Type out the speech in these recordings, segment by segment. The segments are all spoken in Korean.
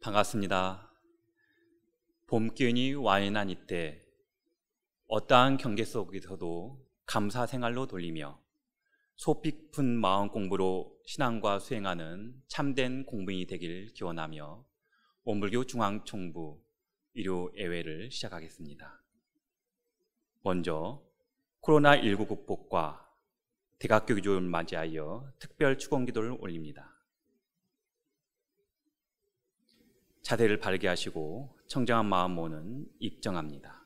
반갑습니다. 봄 기운이 와인한 이때 어떠한 경계 속에서도 감사 생활로 돌리며 속 깊은 마음 공부로 신앙과 수행하는 참된 공부인이 되길 기원하며 원불교 중앙총부 일요 예회를 시작하겠습니다. 먼저 코로나19 극복과 대각교 기조를 맞이하여 특별 축원 기도를 올립니다. 자세를 바르게 하시고 청정한 마음 모는 입정합니다.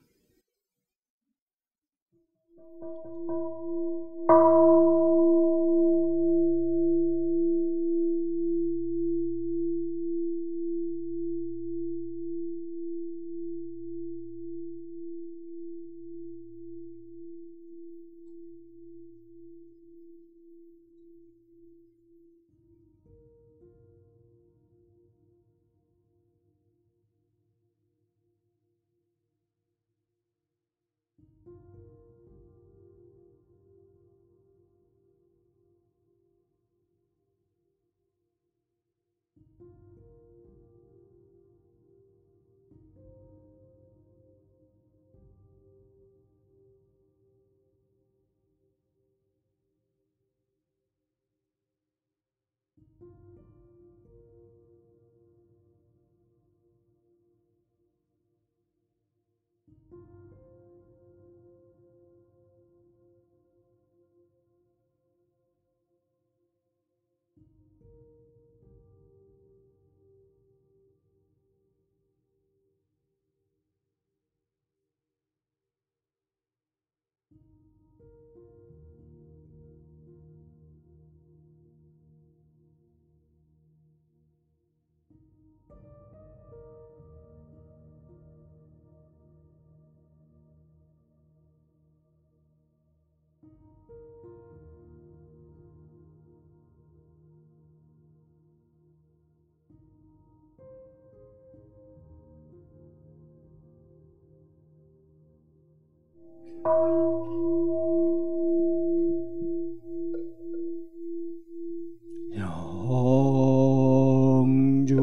영주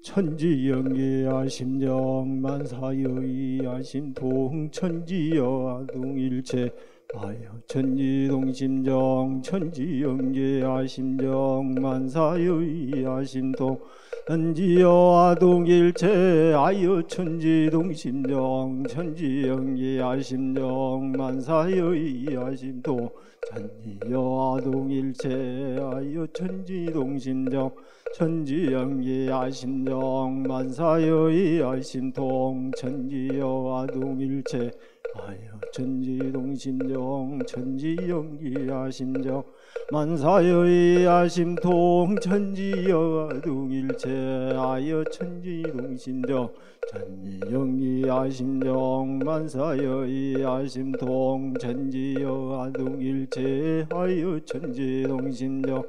천지영계하심정 만사여의하심 동천지여 아동일체 아여 천지동심정 천지영계하심정 만사여의하심 동 천지여 아동일체 아여 천지동심정 천지영기 아심정 만사여의 아심도 천지여 아동일체 아여 천지동심정 천지영기 아심정 만사여의 아심통 천지여 아동일체 아여 천지동심정 천지영기 아심정 만사여의 아심통 천지여 아동일체 아여 천지동심정 천지영기 아심정 만사여의 아심통 천지여 아동일체 아여 천지동심정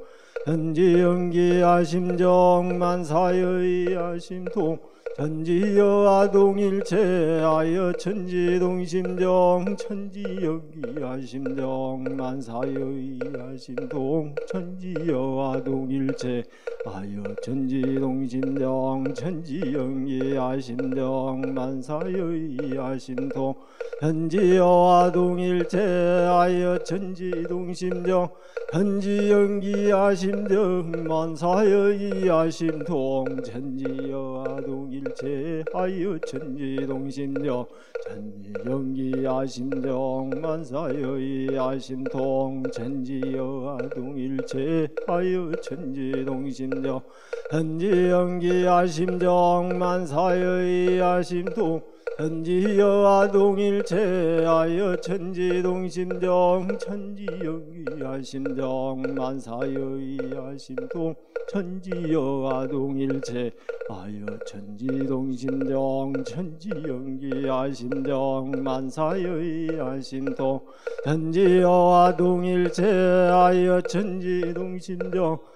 천지영기 아심정 만사여의 아심통 천지여 아동일체 아여 천지동심정 천지영기 아심정 만사여의 아심통 천지여 아동일체 아여 천지동심정 천지영기 아심정 만사여의 아심통 천지여 아동일체 아여 천지동심정 천지영기 아심정 만사여의 아심통 천지여 아동일체 아여 천지동심정 천지영기 아심정 만사여의 아심통 천지여 아동일체 아여 천지동심정 천지영기 아심정 만사여의 아심통 천지여 아동일체 아여 천지동심정 천지영기 아심정 만사여의 아심통 천지여 아동일체 아여 천지동심정 천지영기 아심정 만사여의 아심통 천지여 아동일체 아여 천지동심정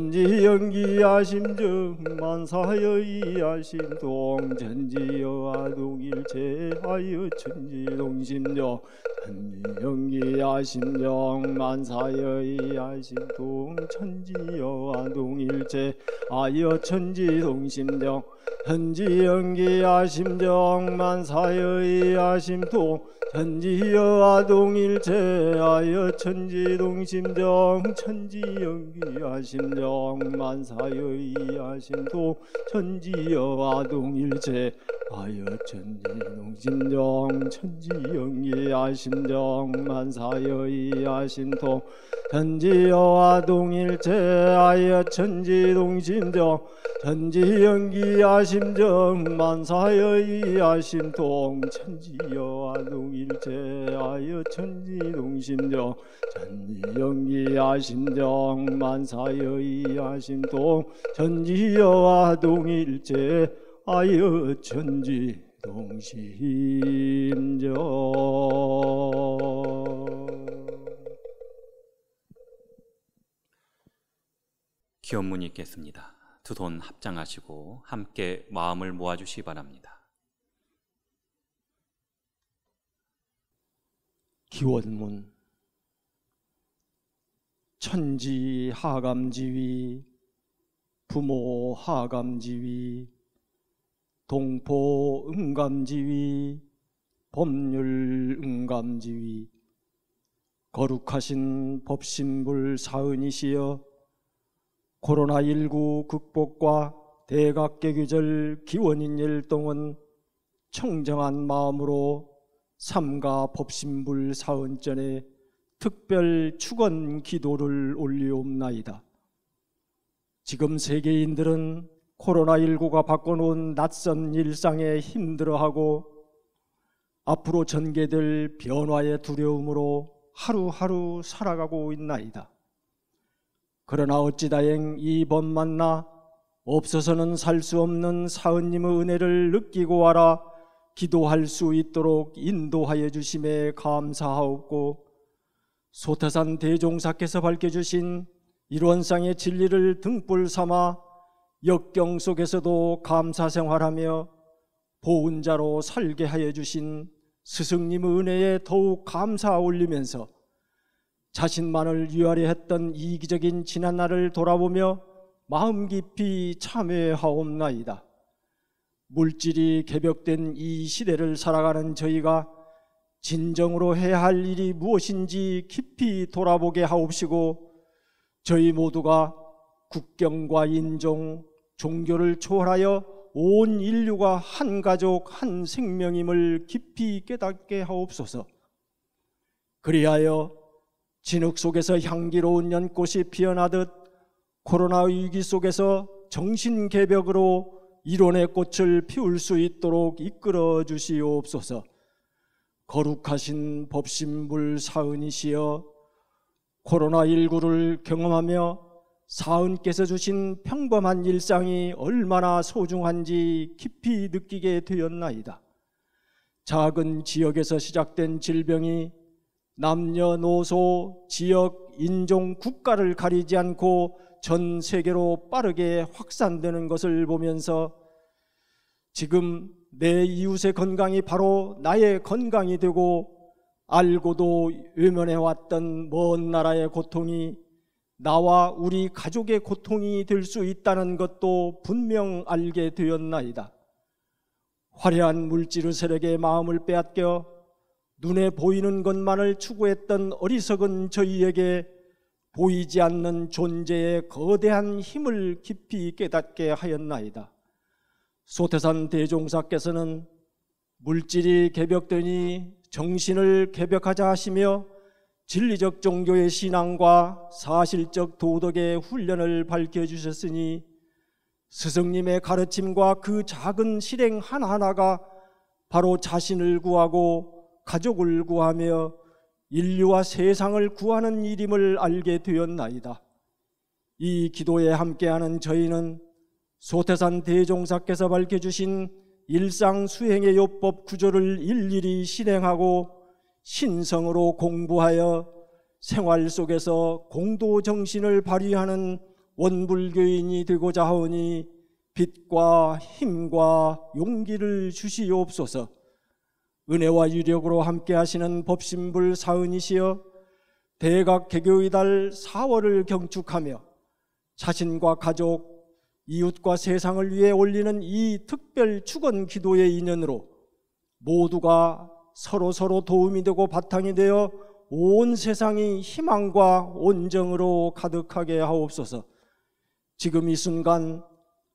천지영기 아심정 만사여의 아심통 천지여 아동일체 아여 천지동심정 천지영기 아심정 만사여의 아심통 천지여 아동일체 아여 천지동심정 천지영기 아심정 만사여의 아심통 천지여 아동일체 아여 천지동심정 천지영기 아심정 만사여의 아심통 천지여 아동일체 아여 천지동심정 천지영기 아심정 만사여의 아심통 천지여 아동일체 아여 천지동심정 천지영기 아심정 만사여의 아심통 천지여 아동일체 아여 천지동심정 천지영기 아심정 만사여의 아심통 천지여 아동일체 아여 천지동심정. 기원문이 있겠습니다. 두 손 합장하시고 함께 마음을 모아주시기 바랍니다. 기원문. 천지 하감지위 부모 하감지위 동포 응감지위 법률 응감지위 거룩하신 법신불 사은이시여 코로나19 극복과 대각개규절 기원인 일동은 청정한 마음으로 삼가 법신불 사은전에 특별 축원 기도를 올리옵나이다. 지금 세계인들은 코로나19가 바꿔놓은 낯선 일상에 힘들어하고 앞으로 전개될 변화의 두려움으로 하루하루 살아가고 있나이다. 그러나 어찌다행 이 법 만나 없어서는 살 수 없는 사은님의 은혜를 느끼고 알아 기도할 수 있도록 인도하여 주심에 감사하옵고 소태산 대종사께서 밝혀주신 일원상의 진리를 등불 삼아 역경 속에서도 감사생활하며 보은자로 살게 하여 주신 스승님의 은혜에 더욱 감사 올리면서 자신만을 위하려 했던 이기적인 지난날을 돌아보며 마음 깊이 참회하옵나이다. 물질이 개벽된 이 시대를 살아가는 저희가 진정으로 해야 할 일이 무엇인지 깊이 돌아보게 하옵시고 저희 모두가 국경과 인종, 종교를 초월하여 온 인류가 한 가족 한 생명임을 깊이 깨닫게 하옵소서. 그리하여 진흙 속에서 향기로운 연꽃이 피어나듯 코로나 위기 속에서 정신개벽으로 이론의 꽃을 피울 수 있도록 이끌어 주시옵소서. 거룩하신 법신불 사은이시여, 코로나19를 경험하며 사은께서 주신 평범한 일상이 얼마나 소중한지 깊이 느끼게 되었나이다. 작은 지역에서 시작된 질병이 남녀노소, 지역, 인종, 국가를 가리지 않고 전 세계로 빠르게 확산되는 것을 보면서 지금 내 이웃의 건강이 바로 나의 건강이 되고 알고도 외면해왔던 먼 나라의 고통이 나와 우리 가족의 고통이 될 수 있다는 것도 분명 알게 되었나이다. 화려한 물질의 세력에 마음을 빼앗겨 눈에 보이는 것만을 추구했던 어리석은 저희에게 보이지 않는 존재의 거대한 힘을 깊이 깨닫게 하였나이다. 소태산 대종사께서는 물질이 개벽되니 정신을 개벽하자 하시며 진리적 종교의 신앙과 사실적 도덕의 훈련을 밝혀주셨으니 스승님의 가르침과 그 작은 실행 하나하나가 바로 자신을 구하고 가족을 구하며 인류와 세상을 구하는 일임을 알게 되었나이다. 이 기도에 함께하는 저희는 소태산 대종사께서 밝혀주신 일상 수행의 요법 구조를 일일이 실행하고 신성으로 공부하여 생활 속에서 공도 정신을 발휘하는 원불교인이 되고자 하오니 빛과 힘과 용기를 주시옵소서. 은혜와 유력으로 함께 하시는 법신불 사은이시여, 대각 개교의 달 4월을 경축하며 자신과 가족, 이웃과 세상을 위해 올리는 이 특별 축원 기도의 인연으로 모두가 서로 도움이 되고 바탕이 되어 온 세상이 희망과 온정으로 가득하게 하옵소서. 지금 이 순간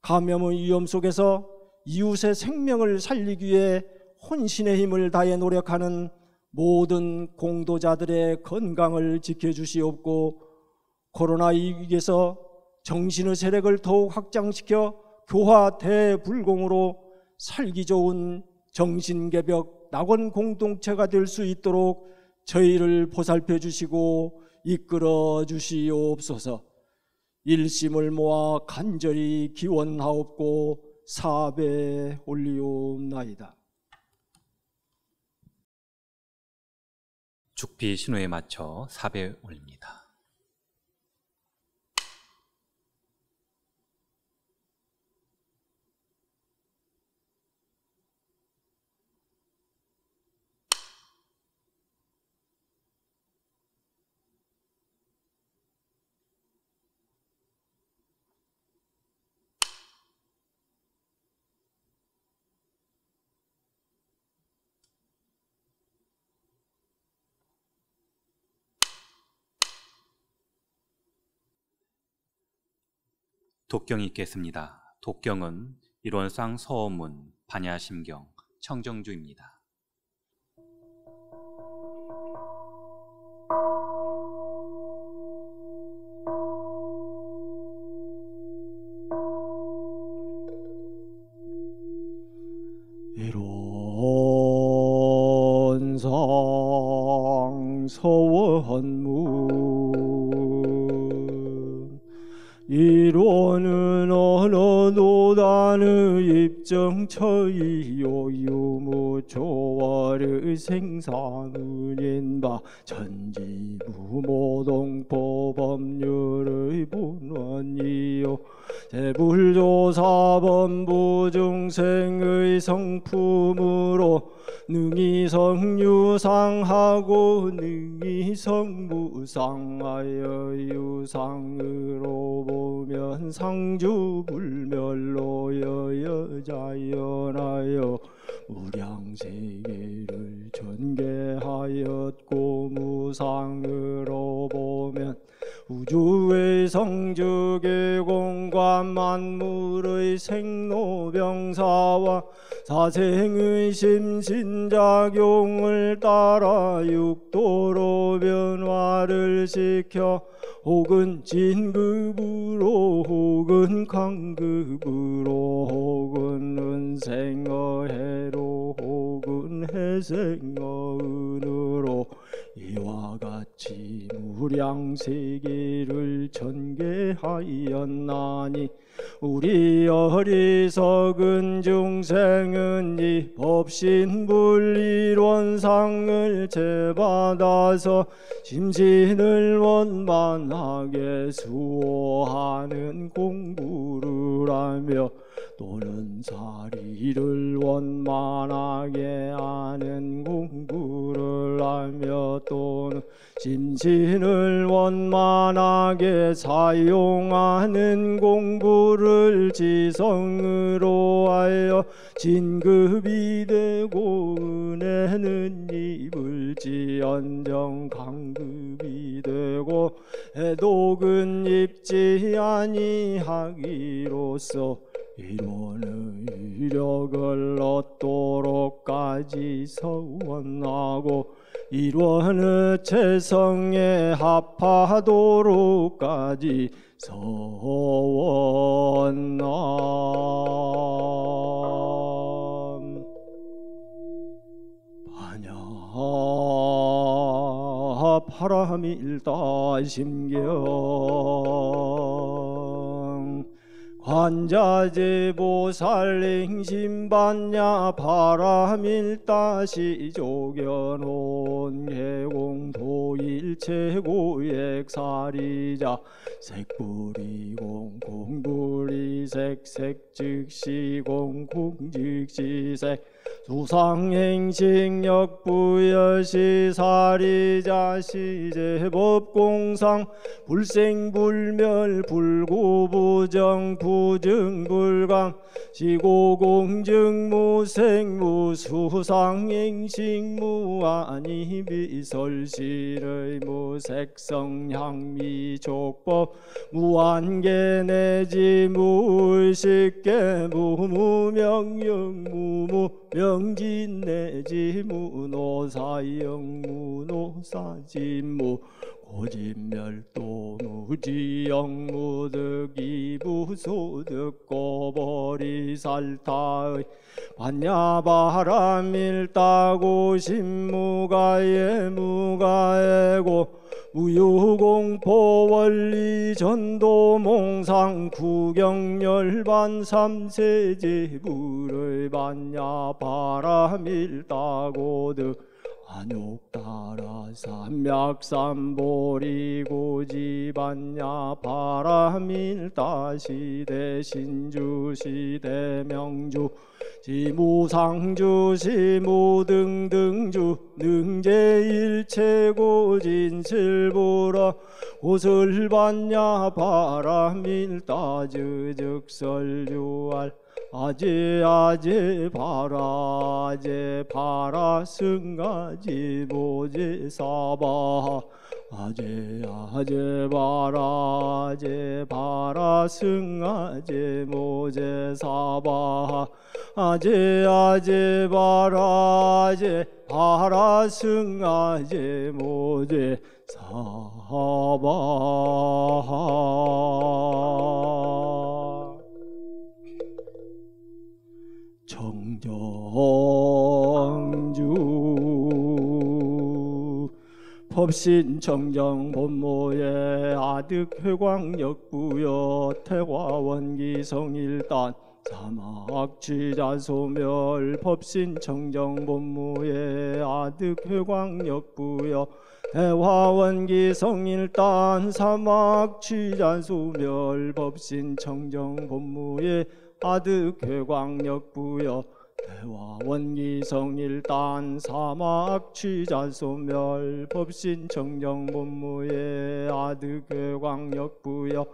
감염의 위험 속에서 이웃의 생명을 살리기 위해 혼신의 힘을 다해 노력하는 모든 공도자들의 건강을 지켜주시옵고, 코로나 위기에서 정신의 세력을 더욱 확장시켜 교화 대불공으로 살기 좋은 정신개벽 낙원 공동체가 될 수 있도록 저희를 보살펴 주시고 이끌어 주시옵소서. 일심을 모아 간절히 기원하옵고 사배 올리옵나이다. 죽비 신호에 맞춰 사배 올립니다. 독경이 있겠습니다. 독경은 일원상 서어문, 반야심경, 청정주입니다. 일원상 서원문, 일원은 언어노단의 입정처이요 유무초월의 생상은인바 천지무모동법법률의 분원이요 대불조사범부 중생의 성품으로 능이성유상하고 능이성무상하여 유상으로 보면 상주불멸로 여자연하여 무량세계를 전개하였고 무상으로 보면 우주의 성주계공과 만물의 생로병사와 사생의 심신작용을 따라 육도로 변화를 시켜 혹은 진급으로 혹은 강급으로 혹은 은생어해로 혹은 해생어은으로 이와 같이 무량세계를 전개하였나니 우리 어리석은 중생은 이 법신불이론상을 제받아서 심신을 원만하게 수호하는 공부를 하며 또는 사리를 원만하게 하는 공부를 하며 또는 심신을 원만하게 사용하는 공부를 지성으로 하여 진급이 되고 은혜는 입을지언정 강급이 되고 해독은 입지 아니하기로써 이론의 위력을 얻도록까지 서원하고 이론의 체성에 합하도록까지 서원함. 반야 파라밀다심경 관자제보살행심반야 파라밀다시조견온 개공도일체고액사리자 색불이공 공불이색 색즉시공 공즉시색 수상행식역부여시사리자 시제법공상 불생불멸 불구부정 부증불강 시고공증무생무수상행식무아니비설실의 무색성향미족법 무한계내지 무의식계 무무명령 무무명진내지 무노사영 무노사진무 고진멸도 무지영 무득이부소득 고버리살타의 반야바라밀다고 신무가예 무가예고 무유공포 원리 전도 몽상 구경열반 삼세제불의 반야바라밀다고드 안욕따라 삼맥삼보리고지반야 바라밀다시대 신주시대 명주 지무상주 시무등등주 능제일체고 진실보라 고설반야 바라밀다즈즉설주알 아제 바라 승아지 모제 사바 아제 바라 승아제 모제 사바 아제 바라 승아제 모제 사바 청정주 법신청정 본모의 아득회광역부여 태화원기성일단 사막취자소멸 법신청정 본모의 아득회광역부여 태화원기성일단 사막취자소멸 법신청정 본모의 아득회광역부여 대화원기성일단 사막취자소멸 법신청정본무의 아득회광역부여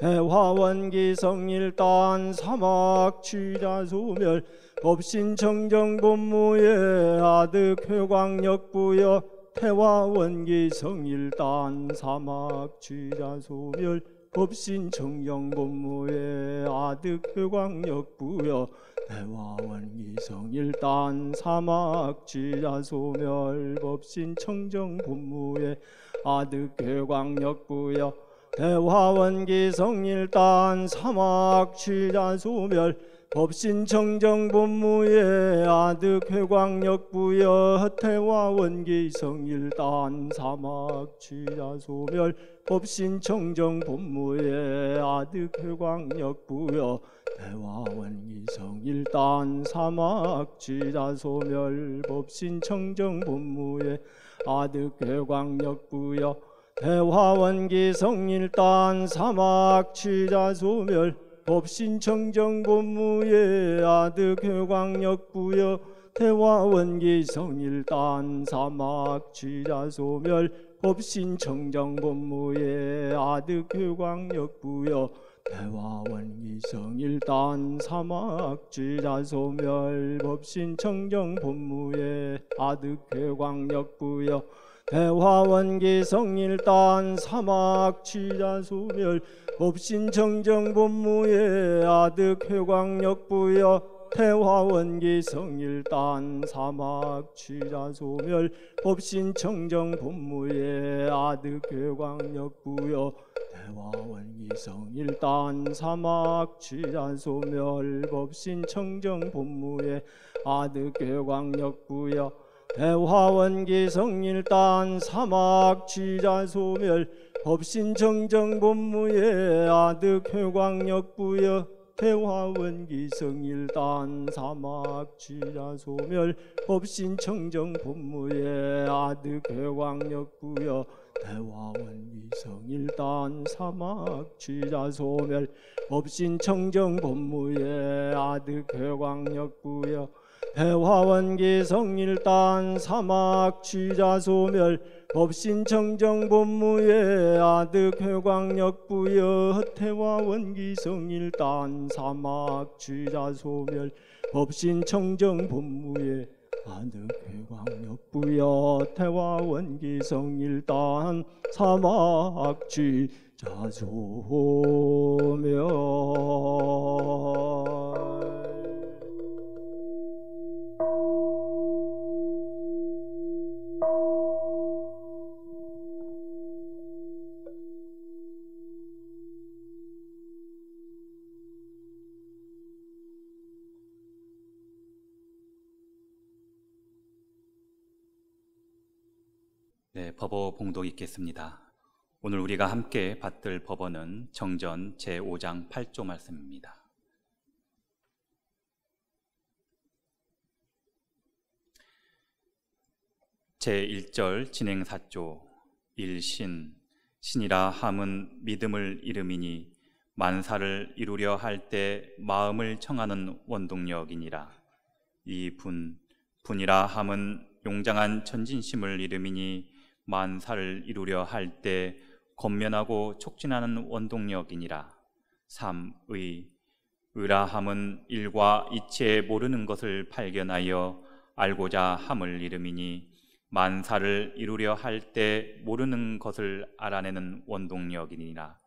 대화원기성일단 사막취자소멸 법신청정본무의 아득회광역부여 태화 원기 성일단 사막 취자 소멸 법신 청정 본무의 아득 회광역 부여 태화 원기 성일단 사막 취자 소멸 법신 청정 본무의 아득 회광역 부여 태화 원기 성일단 사막 취자 소멸 법신 청정 본무의 아득 회광역 부여 태화 원기 성일단 사막 취자 소멸 법신 청정 본무의 아득 회광역 부여 태화 원기 성일단 사막 취자 소멸 법신 청정 본무의 아득 회광역 부여 태화 원기 성일단 사막 취자 소멸 법신 청정 본무의 아득 회광역 부여 태화 원기 성일단 사막 취자 소멸 법신 청정 본무의 아득 회광역 부여 태화 원기 성일단 사막 취자 소멸 법신 청정 본무의 아득 회광역 부여 태화 원기 성일단 사막 취자 소멸 법신 청정 본무의 아득 회광역 부여 태화 원기 성일단 사막 취자 소멸 법신 청정 본무의 아득 회광역 부여 태화 원기 성일단 사막 취자 소멸 법신 청정 본무의 아득 회광역 부여 태화 원기 성일단 사막 취자 소멸 법신 청정 본무의 아득 회광역 부여 태화 원기 성일단 사막 취자 소멸 법신 청정 본무의 아득 회광역 부여 태화 원기 성일단 사막 취자 소멸 법신 청정 본무의 아득 회광역 부여 태화 원기 성일단 사막 취자 소멸 법신 청정 본무의 아득 회광역 부여 태화 원기 성일단 사막 취자 소멸 법신 청정 본무의 아득 회광역 부여 태화 원기 성일단 사막 취자 소멸. 네, 법어 봉독 읽겠습니다. 오늘 우리가 함께 받들 법어는 정전 제5장 8조 말씀입니다. 제1절 진행 4조 1신 신이라 함은 믿음을 이름이니 만사를 이루려 할 때 마음을 청하는 원동력이니라. 2분 분이라 함은 용장한 전진심을 이름이니 만사를 이루려 할 때 권면하고 촉진하는 원동력이니라. 3의 의라 함은 일과 이치에 모르는 것을 발견하여 알고자 함을 이름이니 만사를 이루려 할 때 모르는 것을 알아내는 원동력이니라.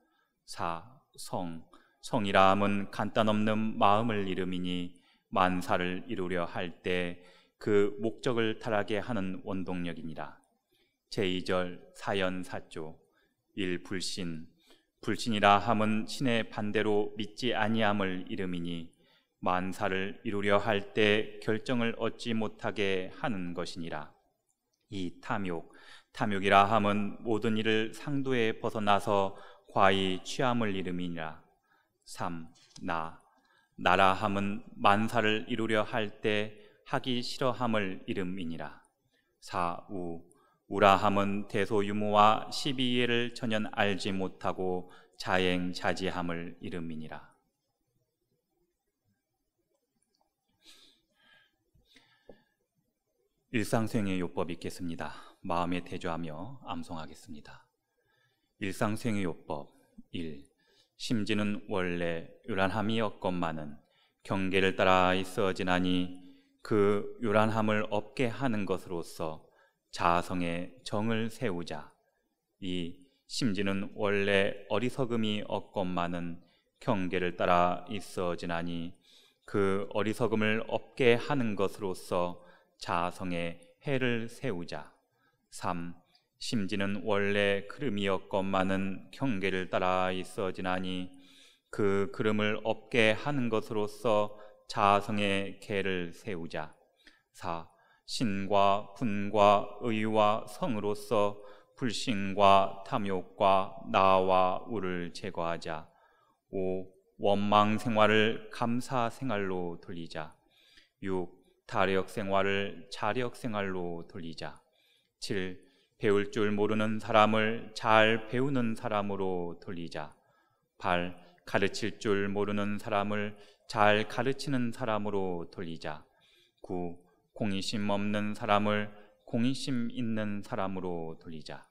4. 성이라 함은 간단 없는 마음을 이름이니 만사를 이루려 할 때 그 목적을 달하게 하는 원동력이니라. 제2절 사연 4조 1. 불신이라 함은 신의 반대로 믿지 아니함을 이름이니 만사를 이루려 할 때 결정을 얻지 못하게 하는 것이니라. 2. 탐욕이라 함은 모든 일을 상도에 벗어나서 과히 취함을 이름이니라. 3. 나라 함은 만사를 이루려 할 때 하기 싫어함을 이름이니라. 4. 우라 함은 대소유무와 시비이해를 전혀 알지 못하고 자행자지함을 이름이니라. 일상수행의 요법 읽겠습니다. 마음에 대조하며 암송하겠습니다. 일상수행의 요법 1. 심지는 원래 요란함이 없건만은 경계를 따라 있어지나니 그 요란함을 없게 하는 것으로서 자아성에 정을 세우자. 2. 심지는 원래 어리석음이 없건만은 경계를 따라 있어지나니 그 어리석음을 없게 하는 것으로서 자아성에 해를 세우자. 3. 심지는 원래 그름이었건만은 경계를 따라 있어지나니 그 그름을 없게 하는 것으로서 자아성에 계를 세우자. 4. 신과 분과 의와 성으로서 불신과 탐욕과 나와 우를 제거하자. 5. 원망 생활을 감사 생활로 돌리자. 6. 다력 생활을 자력 생활로 돌리자. 7. 배울 줄 모르는 사람을 잘 배우는 사람으로 돌리자. 8. 가르칠 줄 모르는 사람을 잘 가르치는 사람으로 돌리자. 9. 공의심 없는 사람을 공의심 있는 사람으로 돌리자.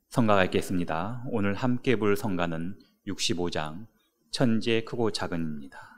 성가가 있겠습니다. 오늘 함께 볼 성가는 65장 천지의 크고 작은입니다.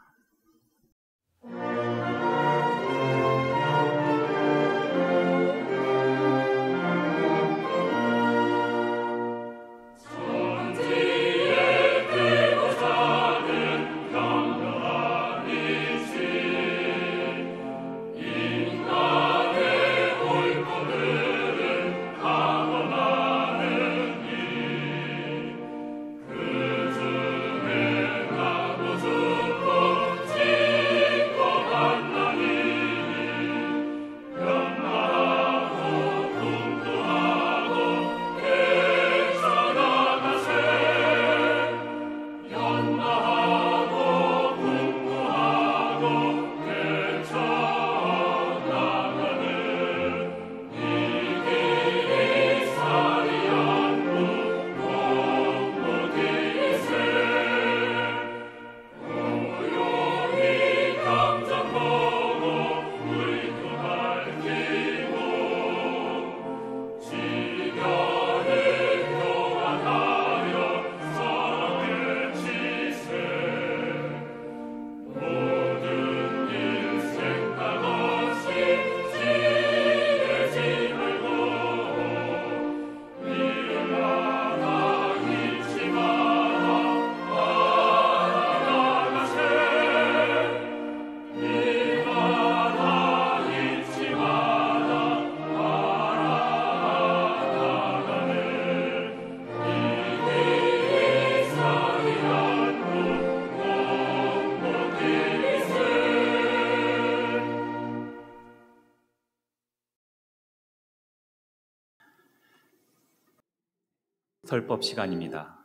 설법 시간입니다.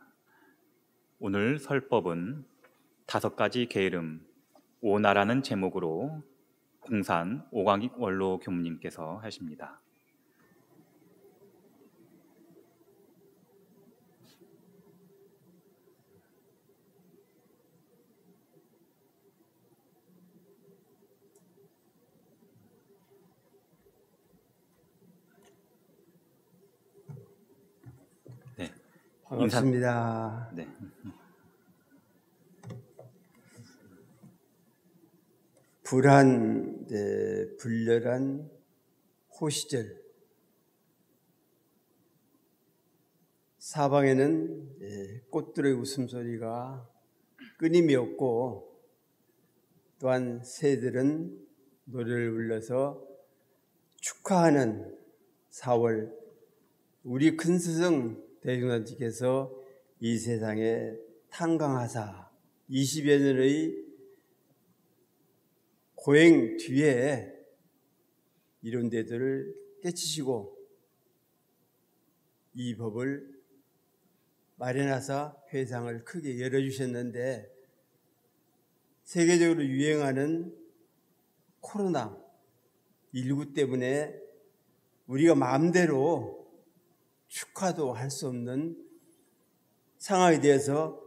오늘 설법은 5가지 게으름, 오나라는 제목으로 공산 오광익 원로 교무님께서 하십니다. 네, 반갑습니다. 네. 불한 불렬한 호시절, 사방에는 꽃들의 웃음소리가 끊임이 없고, 또한 새들은 노래를 불러서 축하하는 4월, 우리 큰 스승 대중단체께서 이 세상에 탄광하사 20여 년의 고행 뒤에 이런 데들을 깨치시고 이 법을 마련하사 회상을 크게 열어주셨는데, 세계적으로 유행하는 코로나19 때문에 우리가 마음대로 축하도 할 수 없는 상황이 되어서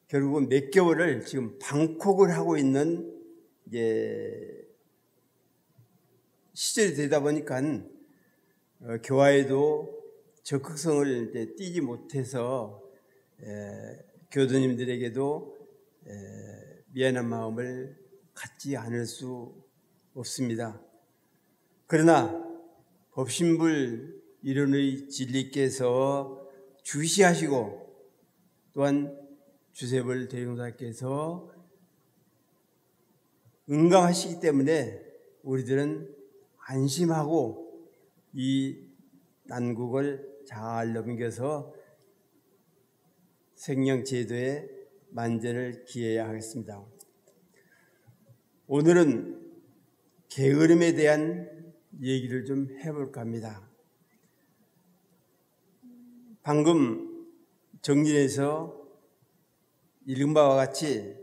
결국은 몇 개월을 지금 방콕을 하고 있는 시절이 되다 보니까 교화에도 적극성을 띠지 못해서 교도님들에게도 미안한 마음을 갖지 않을 수 없습니다. 그러나 법신불 이론의 진리께서 주시하시고 또한 주세벌 대종사께서 응감하시기 때문에 우리들은 안심하고 이 난국을 잘 넘겨서 생명제도의 만전을 기해야 하겠습니다. 오늘은 게으름에 대한 얘기를 좀 해볼까 합니다. 방금 정진에서 읽은 바와 같이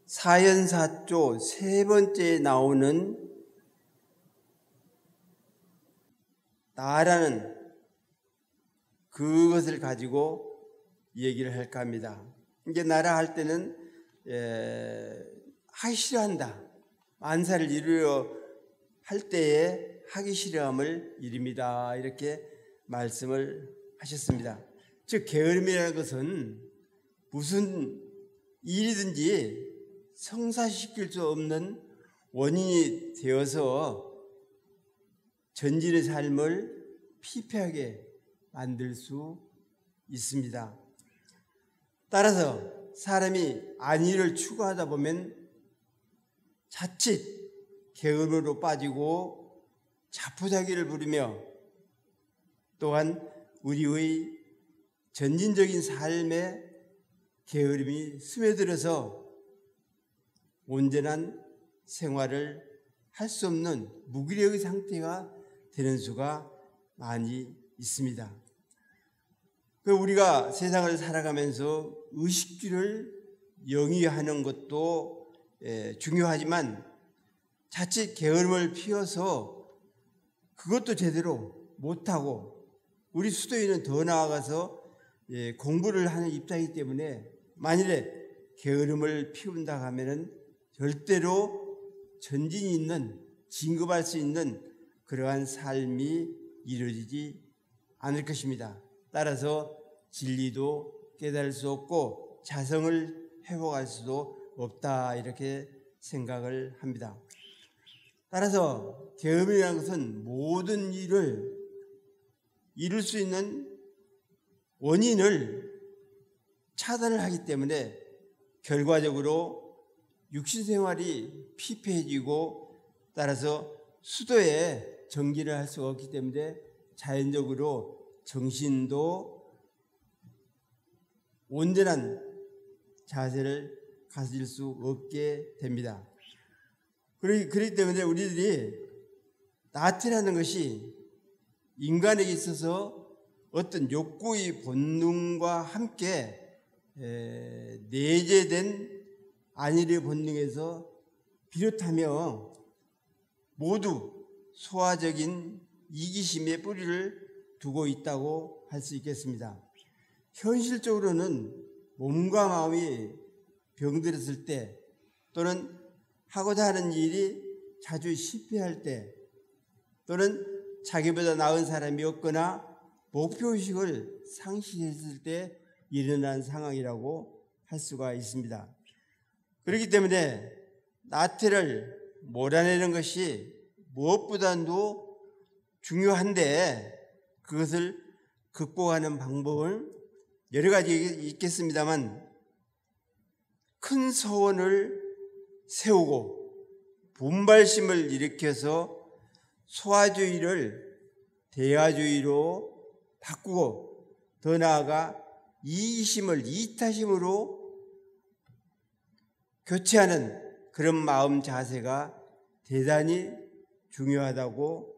사연사조 세 번째에 나오는 나라는 그것을 가지고 얘기를 할까 합니다. 이게 나라 할 때는 하기 싫어한다. 만사를 이루려 할 때에 하기 싫어함을 이릅니다. 이렇게 말씀을 하셨습니다. 즉 게으름이라는 것은 무슨 일이든지 성사시킬 수 없는 원인이 되어서 전진의 삶을 피폐하게 만들 수 있습니다. 따라서 사람이 안위를 추구하다 보면 자칫 게으름으로 빠지고 자포자기를 부리며 또한 우리의 전진적인 삶에 게으름이 스며들어서 온전한 생활을 할 수 없는 무기력의 상태가 되는 수가 많이 있습니다. 우리가 세상을 살아가면서 의식주를 영위하는 것도 중요하지만 자칫 게으름을 피워서 그것도 제대로 못하고 우리 수도인은 더 나아가서 공부를 하는 입장이기 때문에 만일에 게으름을 피운다 하면은 절대로 전진이 있는 진급할 수 있는 그러한 삶이 이루어지지 않을 것입니다. 따라서 진리도 깨달을 수 없고 자성을 회복할 수도 없다 이렇게 생각을 합니다. 따라서 게으름이라는 것은 모든 일을 이룰 수 있는 원인을 차단을 하기 때문에 결과적으로 육신생활이 피폐해지고 따라서 수도에 정진을 할 수가 없기 때문에 자연적으로 정신도 온전한 자세를 가질 수 없게 됩니다. 그렇기 때문에 우리들이 나태라는 것이 인간에게 있어서 어떤 욕구의 본능과 함께 내재된 안일의 본능에서 비롯하며 모두 소화적인 이기심의 뿌리를 두고 있다고 할 수 있겠습니다. 현실적으로는 몸과 마음이 병들었을 때 또는 하고자 하는 일이 자주 실패할 때 또는 자기보다 나은 사람이 없거나 목표의식을 상실했을 때 일어난 상황이라고 할 수가 있습니다. 그렇기 때문에 나태를 몰아내는 것이 무엇보다도 중요한데 그것을 극복하는 방법은 여러 가지 있겠습니다만 큰 소원을 세우고 분발심을 일으켜서 소화주의를 대화주의로 바꾸고 더 나아가 이기심을 이타심으로 교체하는 그런 마음 자세가 대단히 중요하다고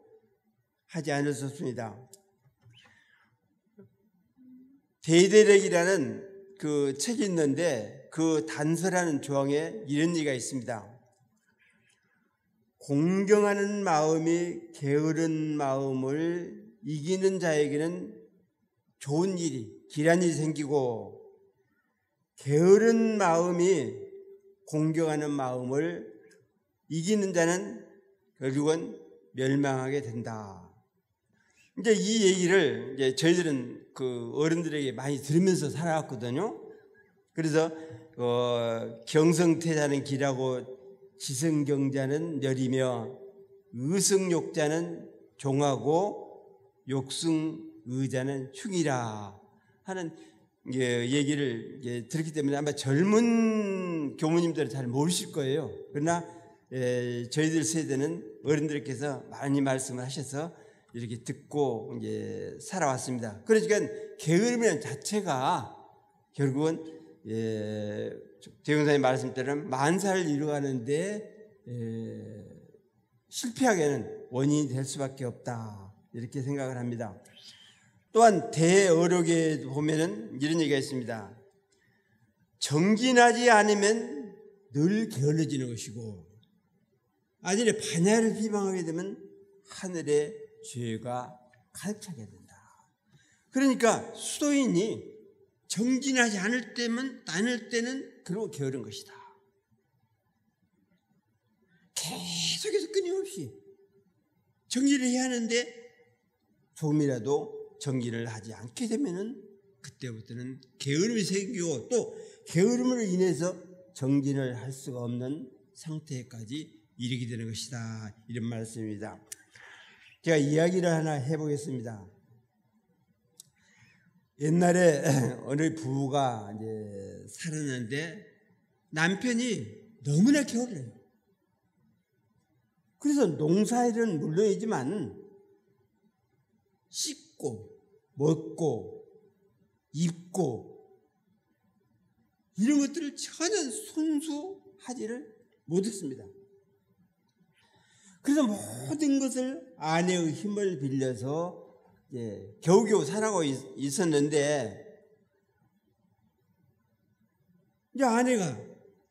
하지 않을 수 없습니다. 대대력이라는 그 책이 있는데 그 단서라는 조항에 이런 얘기가 있습니다. 공경하는 마음이 게으른 마음을 이기는 자에게는 좋은 일이 기란 일이 생기고 게으른 마음이 공경하는 마음을 이기는 자는 결국은 멸망하게 된다. 이제 이 얘기를 이제 저희들은 그 어른들에게 많이 들으면서 살아왔거든요. 그래서 경성태자는 기라고 지성경자는 멸이며 의성욕자는 종하고 욕승 의자는 흉이라 하는 얘기를 들었기 때문에 아마 젊은 교무님들은 잘 모르실 거예요. 그러나 저희들 세대는 어른들께서 많이 말씀을 하셔서 이렇게 듣고 이제 살아왔습니다. 그러니까 게으름이라는 자체가 결국은 대형사님 말씀대로 만사를 이루어가는데 실패하게 하는 원인이 될 수밖에 없다, 이렇게 생각을 합니다. 또한 대어록에 보면은 이런 얘기가 있습니다. 정진하지 않으면 늘 게을러지는 것이고, 아니래 반야를 비방하게 되면 하늘의 죄가 가득 차게 된다. 그러니까 수도인이 정진하지 않을 때는 그러고 게으른 것이다. 계속해서 끊임없이 정리를 해야 하는데 조금이라도 정리를 하지 않게 되면은 그때부터는 게으름이 생기고, 또 게으름으로 인해서 정진을 할 수가 없는 상태까지 이르게 되는 것이다, 이런 말씀입니다. 제가 이야기를 하나 해보겠습니다. 옛날에 어느 부부가 이제 살았는데 남편이 너무나 게을러요. 그래서 농사일은 물론이지만 씻고 먹고 입고 이런 것들을 전혀 손수하지를 못했습니다. 그래서 모든 것을 아내의 힘을 빌려서 겨우겨우 살아가고 있었는데, 이제 아내가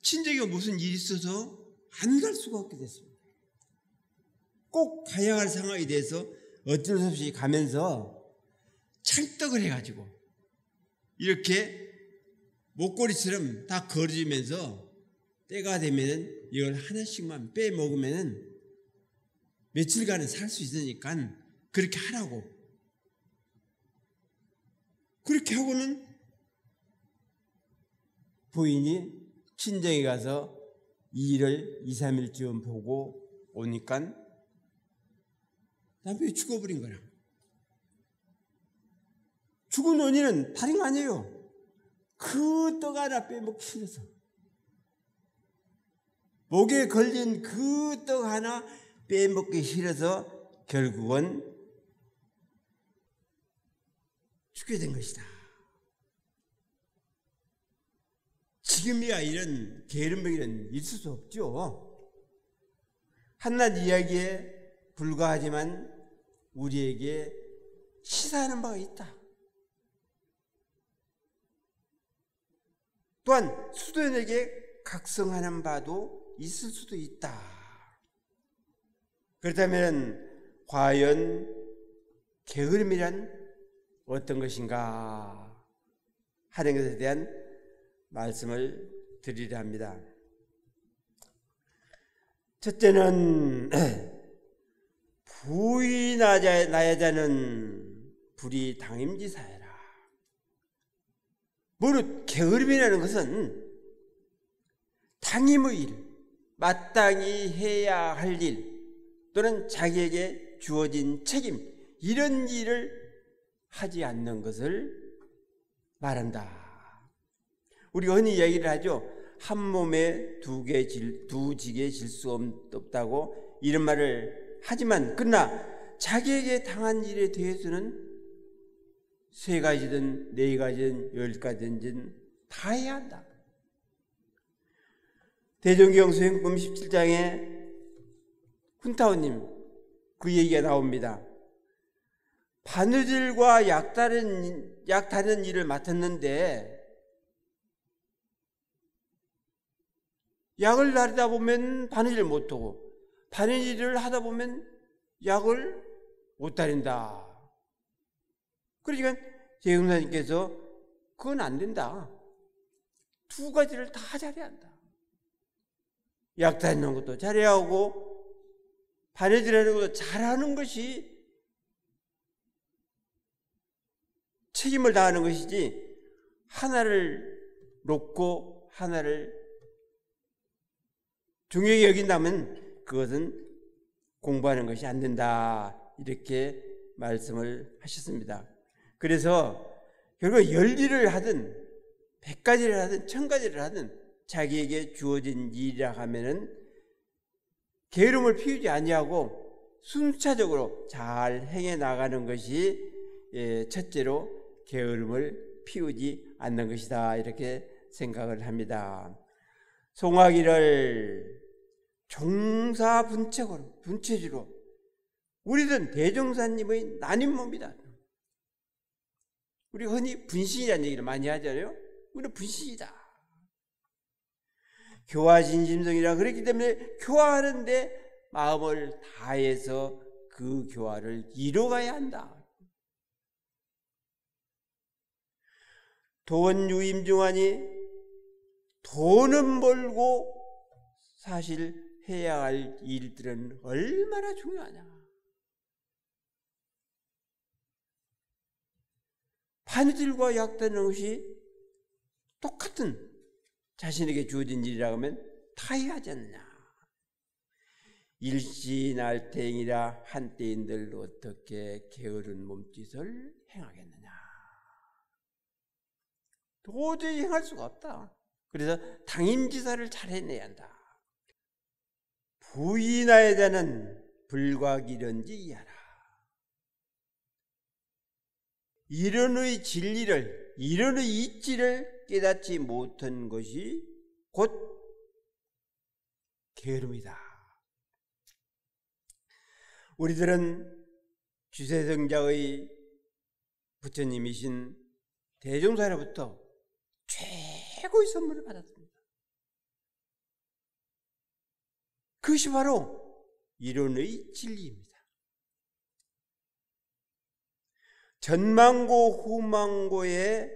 친정에 무슨 일이 있어서 안 갈 수가 없게 됐습니다. 꼭 가야 할 상황이 돼서 어쩔 수 없이 가면서 찰떡을 해가지고 이렇게 목걸이처럼 다 걸어주면서 때가 되면은 이걸 하나씩만 빼 먹으면은 며칠간은 살 수 있으니까 그렇게 하라고. 그렇게 하고는 부인이 친정에 가서 이 일을 2, 3일쯤 보고 오니까 남편이 죽어버린 거라. 죽은 원인은 다른 거 아니에요. 그 떡 하나 빼먹기 싫어서, 목에 걸린 그 떡 하나 빼먹기 싫어서 결국은 죽게 된 것이다. 지금이야 이런 게으름병이는 있을 수 없죠. 한낱 이야기에 불과하지만 우리에게 시사하는 바가 있다. 또한 수도인에게 각성하는 바도 있을 수도 있다. 그렇다면 과연 게으름이란 어떤 것인가 하는 것에 대한 말씀을 드리려 합니다. 첫째는 부이 나야 자는 불이 당임지사여라. 무릇 게으름이라는 것은 당임의 일, 마땅히 해야 할 일, 또는 자기에게 주어진 책임, 이런 일을 하지 않는 것을 말한다. 우리가 흔히 이야기를 하죠. 한 몸에 두 지게 질 수 없다고 이런 말을 하지만, 그러나 자기에게 당한 일에 대해서는 3가지든 4가지든 10가지든 다 해야 한다. 대종경 수행품 17장에 훈타오님 그 얘기가 나옵니다. 바느질과 약 다는 일을 맡았는데 약을 다리다 보면 바느질을 못하고, 바느질을 하다 보면 약을 못 다린다. 그러니까 제공사님께서 그건 안 된다. 2가지를 다 잘해야 한다. 약 다리는 것도 잘해야 하고 바느질하는 것도 잘하는 것이 책임을 다하는 것이지, 하나를 놓고 하나를 중요하게 여긴다면 그것은 공부하는 것이 안 된다, 이렇게 말씀을 하셨습니다. 그래서 결국 10일을 하든 100가지를 하든 1000가지를 하든 자기에게 주어진 일이라 하면은 게으름을 피우지 아니하고 순차적으로 잘 행해 나가는 것이 첫째로 게으름을 피우지 않는 것이다, 이렇게 생각을 합니다. 송하기를 종사분책으로, 분체주로 우리는 대종사님의 나님 몸이다. 우리 흔히 분신이라는 얘기를 많이 하잖아요. 우리는 분신이다. 교화진심성이라 그랬기 때문에 교화하는데 마음을 다해서 그 교화를 이뤄가야 한다. 돈 유임중하니 돈은 벌고 사실 해야 할 일들은 얼마나 중요하냐. 바느질과 약다는 것이 똑같은 자신에게 주어진 일이라고 하면 다 해야 하지 않느냐. 일시날태행이라 한때인들 어떻게 게으른 몸짓을 행하겠느냐. 도저히 행할 수가 없다. 그래서 당임지사를 잘 해내야 한다. 부인하에 대한 불과기련지 이하라. 이런의 진리를, 이런의 이치를 깨닫지 못한 것이 곧 게으름이다. 우리들은 주세성자의 부처님이신 대종사로부터 최고의 선물을 받았습니다. 그것이 바로 이론의 진리입니다. 전망고 후망고에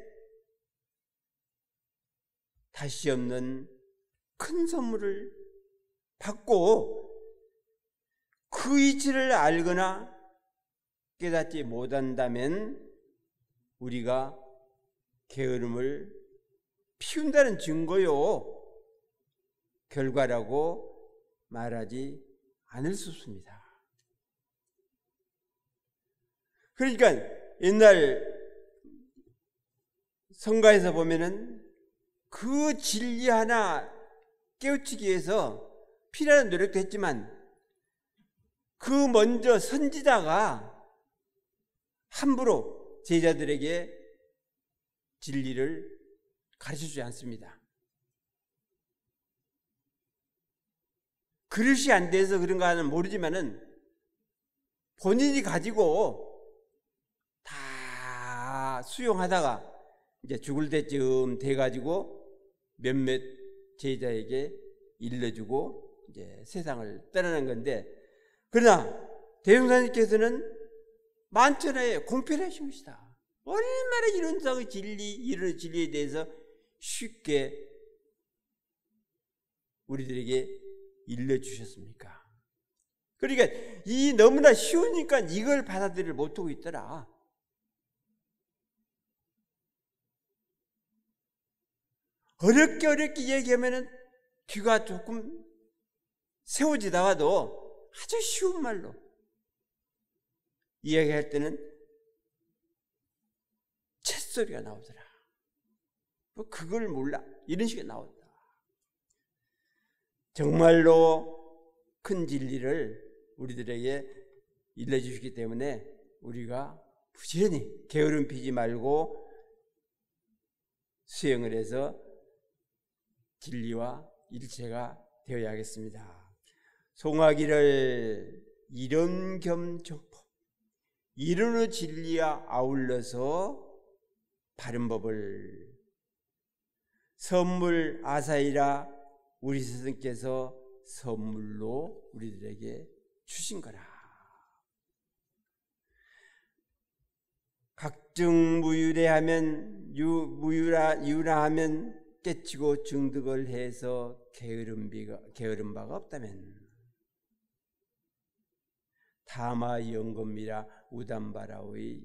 다시 없는 큰 선물을 받고 그 이치를 알거나 깨닫지 못한다면 우리가 게으름을 피운다는 증거요, 결과라고 말하지 않을 수 없습니다. 그러니까 옛날 성가에서 보면은 그 진리 하나 깨우치기 위해서 필요한 노력도 했지만 그 먼저 선지자가 함부로 제자들에게 진리를 가르쳐주지 않습니다. 그릇이 안 돼서 그런가는 모르지만은 본인이 가지고 다 수용하다가 이제 죽을 때쯤 돼가지고 몇몇 제자에게 일러주고 이제 세상을 떠나는 건데, 그러나 대종사님께서는 만천하에 공평하신 것이다. 얼마나 이런 상의 진리, 이런 진리에 대해서 쉽게 우리들에게 일러주셨습니까? 그러니까 이 너무나 쉬우니까 이걸 받아들이를 못하고 있더라. 어렵게 얘기하면은 귀가 조금 세워지다가도 아주 쉬운 말로 이야기할 때는 쳇소리가 나오더라. 뭐 그걸 몰라, 이런 식으로 나온다. 정말로 큰 진리를 우리들에게 일러주시기 때문에 우리가 부지런히 게으름 피지 말고 수행을 해서 진리와 일체가 되어야겠습니다. 송하기를 이론 겸 정법, 이론의 진리와 아울러서 바른 법을 선물 아사이라 우리 스승께서 선물로 우리들에게 주신 거라. 각증 무유래하면 유라하면 깨치고 증득을 해서 게으른 바가 없다면 타마 영검이라 우담바라의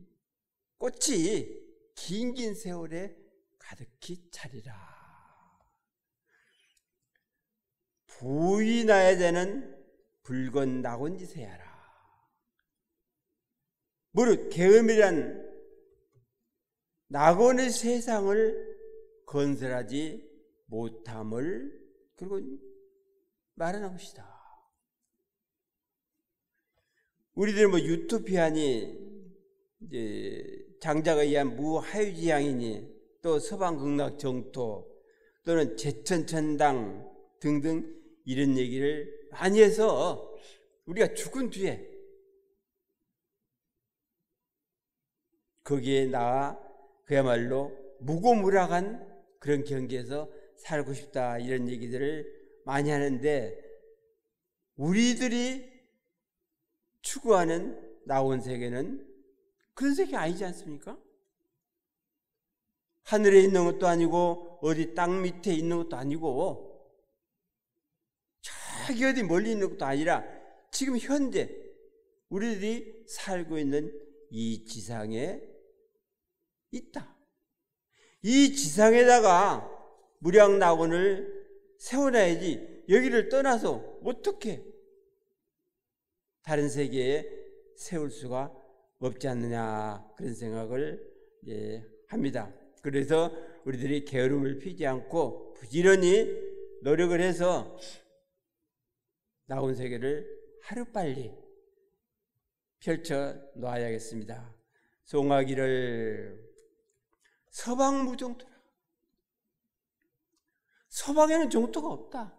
꽃이 긴 세월에 가득히 차리라. 부인하야 되는 붉은 낙원지세야라. 무릇 계엄이란 낙원의 세상을 건설하지 못함을 그리고 말하는 것이다. 우리들 뭐 유토피아니 이제 장자가 의한 무하유지향이니 또 서방극락 정토 또는 제천천당 등등 이런 얘기를 많이 해서 우리가 죽은 뒤에 거기에 나아 그야말로 무고무락한 그런 경계에서 살고 싶다 이런 얘기들을 많이 하는데 우리들이 추구하는 낙원 세계는 그런 세계 아니지 않습니까? 하늘에 있는 것도 아니고 어디 땅 밑에 있는 것도 아니고 저기 어디 멀리 있는 것도 아니라 지금 현재 우리들이 살고 있는 이 지상에 있다. 이 지상에다가 무량낙원을 세워놔야지 여기를 떠나서 어떻게 다른 세계에 세울 수가 없지 않느냐 그런 생각을 합니다. 그래서 우리들이 게으름을 피지 않고 부지런히 노력을 해서 낙원 세계를 하루빨리 펼쳐 놓아야겠습니다. 송하기를 서방무정토라. 서방에는 정토가 없다.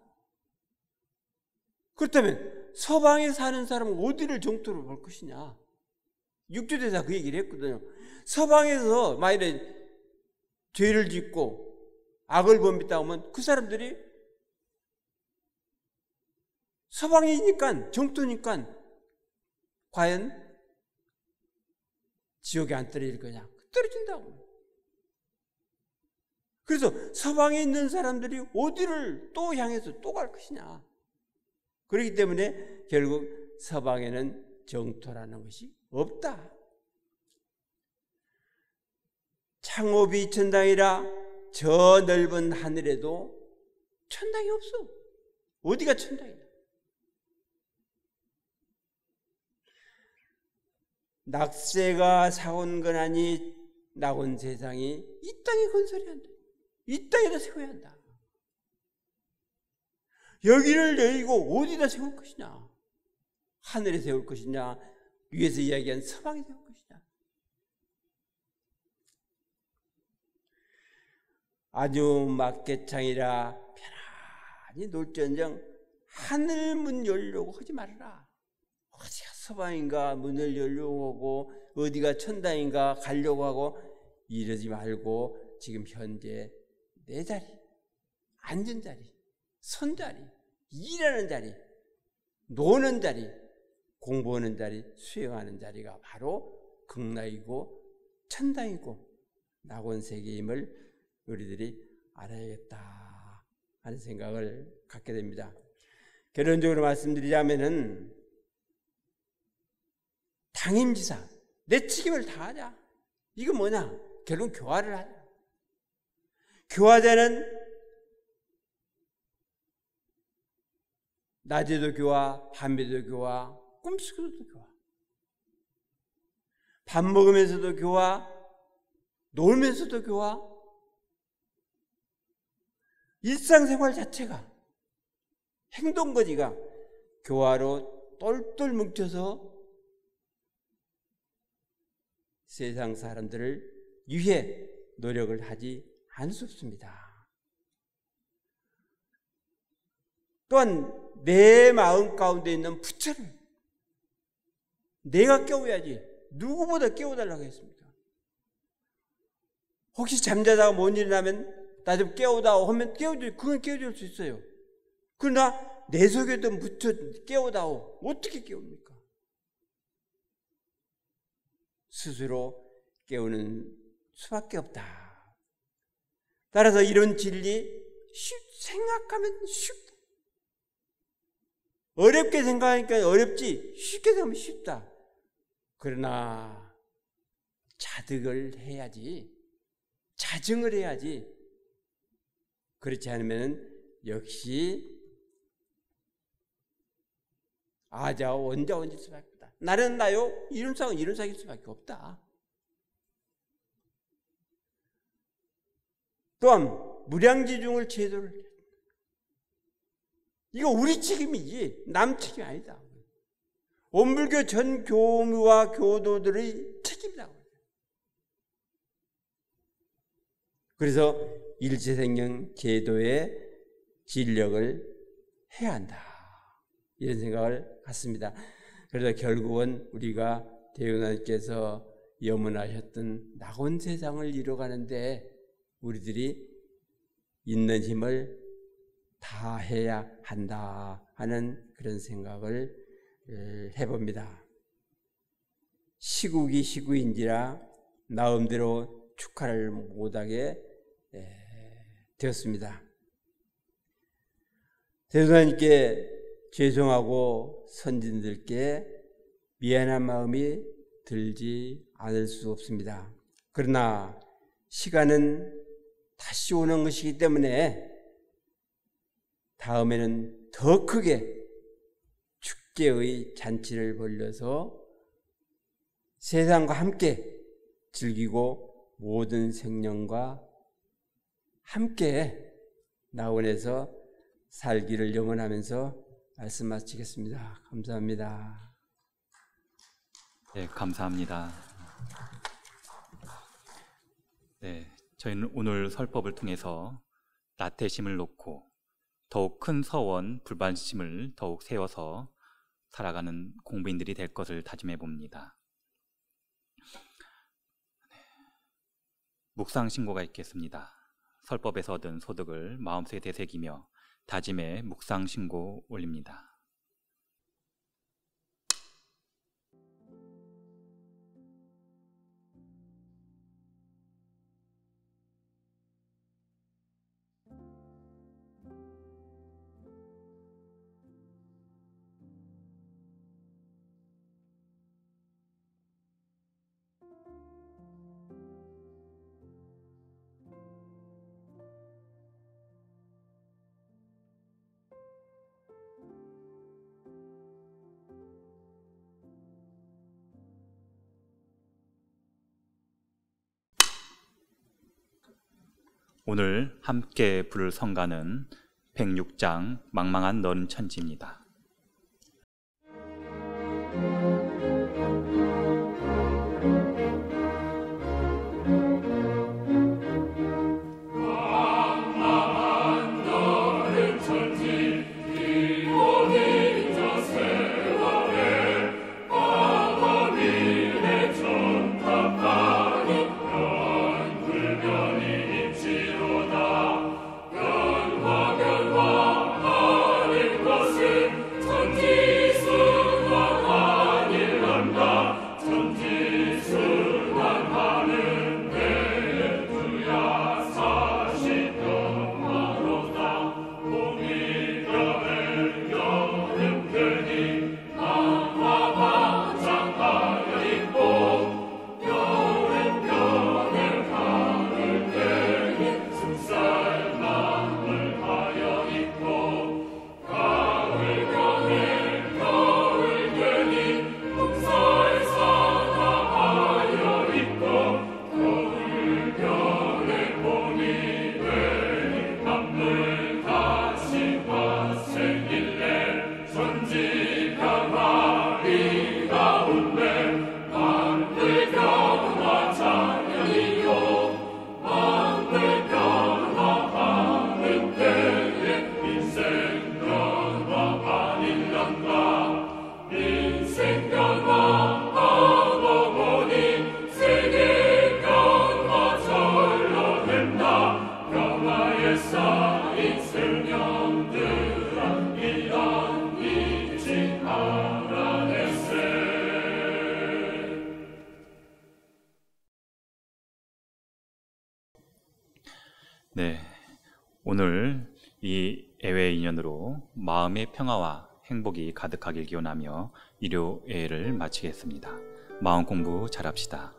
그렇다면 서방에 사는 사람은 어디를 정토로 볼 것이냐. 육조대사 그 얘기를 했거든요. 서방에서 만일에 죄를 짓고 악을 범했다 하면 그 사람들이 서방이니까 정토니까 과연 지옥에 안 떨어질 거냐? 떨어진다고. 그래서 서방에 있는 사람들이 어디를 또 향해서 또 갈 것이냐. 그렇기 때문에 결국 서방에는 정토라는 것이 없다. 창업이 천당이라 저 넓은 하늘에도 천당이 없어. 어디가 천당이냐. 낙세가 사온건하니 낙원 세상이 이 땅에 건설해야 한다. 이 땅에다 세워야 한다. 여기를 열고 어디다 세울 것이냐. 하늘에 세울 것이냐 위에서 이야기한 서방에 세울 것이냐. 아주 막개창이라 편안히 놀전정 하늘문 열려고 하지 말아라. 어디가 서방인가 문을 열려고 하고 어디가 천당인가 가려고 하고 이러지 말고 지금 현재 내 자리, 앉은 자리, 선 자리, 일하는 자리, 노는 자리, 공부하는 자리, 수행하는 자리가 바로 극락이고 천당이고 낙원세계임을 우리들이 알아야겠다 하는 생각을 갖게 됩니다. 결론적으로 말씀드리자면은 당임지사, 내 책임을 다하자. 이거 뭐냐? 결국 교화를 하자. 교화자는 낮에도 교화, 밤에도 교화, 꿈속에도 교화. 밥 먹으면서도 교화, 놀면서도 교화. 일상생활 자체가, 행동거지가 교화로 똘똘 뭉쳐서 세상 사람들을 위해 노력을 하지 않을 수 없습니다. 또한 내 마음 가운데 있는 부처를 내가 깨워야지 누구보다 깨워달라고 했습니까? 혹시 잠자다가 못 일어나면 나 좀 깨우다오 하면 그건 깨워줄 수 있어요. 그러나 내 속에 있던 부처 깨우다오 어떻게 깨웁니까? 스스로 깨우는 수밖에 없다. 따라서 이런 진리 생각하면 쉽다. 어렵게 생각하니까 어렵지 쉽게 생각하면 쉽다. 그러나 자득을 해야지, 자증을 해야지. 그렇지 않으면 역시 아자 원자 원질 수밖에 없다. 나는 나요. 이런 상일 수밖에 없다. 또한 무량지중을 제도를, 이거 우리 책임이지 남 책임이 아니다. 원불교 전 교무와 교도들의 책임이라고. 그래서 일체생명 제도의 진력을 해야 한다, 이런 생각을 갖습니다. 그래서 결국은 우리가 대운하님께서 염원하셨던 낙원 세상을 이뤄가는데 우리들이 있는 힘을 다해야 한다 하는 그런 생각을 해봅니다. 시국이 시국인지라 나름대로 축하를 못하게 되었습니다. 대도사님께 죄송하고 선진들께 미안한 마음이 들지 않을 수 없습니다. 그러나 시간은 다시 오는 것이기 때문에 다음에는 더 크게 축제의 잔치를 벌려서 세상과 함께 즐기고 모든 생명과 함께 낙원에서 살기를 염원하면서 말씀 마치겠습니다. 감사합니다. 네, 감사합니다. 네, 저희는 오늘 설법을 통해서 나태심을 놓고 더욱 큰 서원, 불반심을 더욱 세워서 살아가는 공부인들이 될 것을 다짐해 봅니다. 묵상 신고가 있겠습니다. 설법에서 얻은 소득을 마음속에 되새기며 다짐의 묵상 신고 올립니다. 오늘 함께 부를 성가는 106장 망망한 너른 천지입니다. 네, 오늘 이 예외 인연으로 마음의 평화와 행복이 가득하길 기원하며 일요예를 마치겠습니다. 마음 공부 잘합시다.